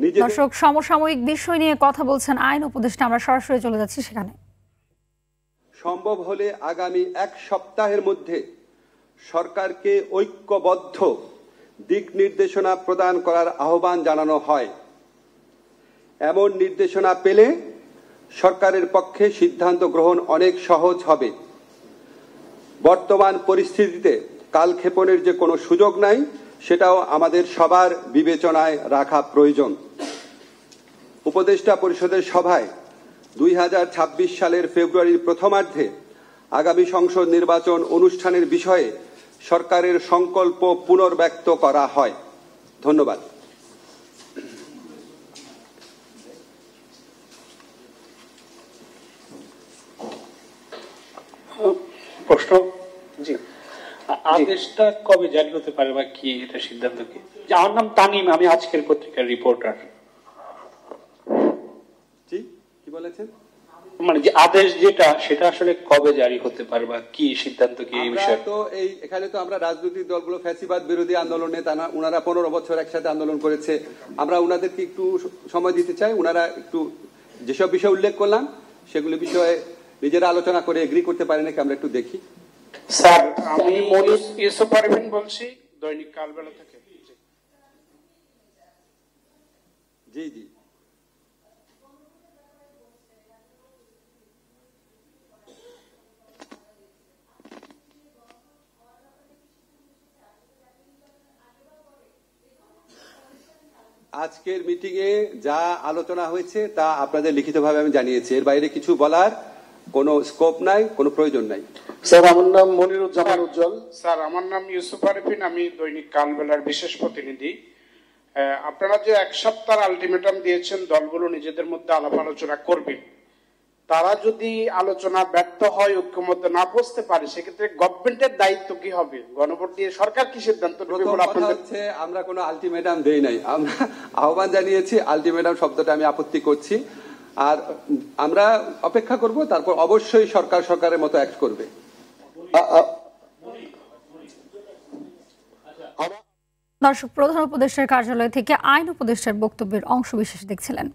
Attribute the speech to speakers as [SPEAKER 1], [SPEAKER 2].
[SPEAKER 1] দর্শক, সমসাময়িক বিষয় নিয়ে কথা বলছেন আইন উপদেষ্টা। আমরা সরাসরি চলে যাচ্ছি সেখানে।
[SPEAKER 2] সম্ভব হলে আগামী এক সপ্তাহের মধ্যে সরকারকে ঐক্যবদ্ধ দিক নির্দেশনা প্রদান করার আহ্বান জানানো হয়। এমন নির্দেশনা পেলে সরকারের পক্ষে সিদ্ধান্ত গ্রহণ অনেক সহজ হবে। বর্তমান পরিস্থিতিতে কালক্ষেপণের যে কোনো সুযোগ নাই, সেটাও আমাদের সবার বিবেচনায় রাখা প্রয়োজন। উপদেষ্টা পরিষদের সভায় 2026 সালের ফেব্রুয়ারির প্রথমার্ধে আগামী সংসদ নির্বাচন অনুষ্ঠানের বিষয়ে সরকারের সংকল্প পুনর্ব্যক্ত করা হয়। ধন্যবাদ।
[SPEAKER 3] প্রশ্ন? জি, আদেশটা কবে জারি হতে পারে বা কি এটা সিদ্ধান্ত কি? আমার নাম তামিম, আমি আজকের পত্রিকার রিপোর্টার।
[SPEAKER 2] জি, কি বলেছেন?
[SPEAKER 3] মানে যে আদেশ যেটা, সেটা আসলে কবে জারি হতে পারে বা কি সিদ্ধান্ত কি এই বিষয়ে?
[SPEAKER 2] তো এখানে তো আমরা রাজনৈতিক দলগুলো ফ্যাসিবাদ বিরোধী আন্দোলনে ওনারা 15 বছর একসাথে আন্দোলন করেছে। আমরা ওনাদেরকে একটু সময় দিতে চাই। ওনারা একটু যেসব বিষয় উল্লেখ করলাম সেগুলো বিষয়ে নিজেরা আলোচনা করে এগ্রি করতে পারে নাকি আমরা একটু দেখি।
[SPEAKER 3] স্যার, আমি মনির ইউসুফ পারভিন বলছি, দৈনিক কালবেলা থেকে।
[SPEAKER 2] জি জি, আজকের মিটিং এ যা আলোচনা হয়েছে তা আপনাদের লিখিতভাবে আমি জানিয়েছি। এর বাইরে কিছু বলার কোনো স্কোপ নাই, কোনো প্রয়োজন নাই।
[SPEAKER 4] স্যার, আমার নাম মনিরুজ্জামান উজ্জ্বল।
[SPEAKER 3] স্যার, আমার নাম ইউসুফ পারভিন, আমি দৈনিক কালবেলার বিশেষ প্রতিনিধি। আপনারা যে এক সপ্তাহ আলটিমেটাম দিয়েছেন দলগুলো নিজেদের মধ্যে আলাপ আলোচনা করবে, তারা যদি আলোচনা ব্যর্থ হয়, ঐক্যমত্যে না পৌঁছতে পারে, সেক্ষেত্রে গভর্নমেন্টের দায়িত্ব কি হবে? গণভোট দিয়ে সরকার কি সিদ্ধান্ত নেবে?
[SPEAKER 2] আমরা কোনো আলটিমেটাম দেই নাই, আমরা আহ্বান জানিয়েছি। আলটিমেটাম শব্দটা আমি আপত্তি করছি। আর আমরা অপেক্ষা করব, তারপর অবশ্যই সরকারের মতো অ্যাক্ট করবে।
[SPEAKER 1] দর্শক, প্রধান উপদেষ্টার কার্যালয় থেকে আইন উপদেষ্টার বক্তব্যের অংশবিশেষ দেখছিলেন।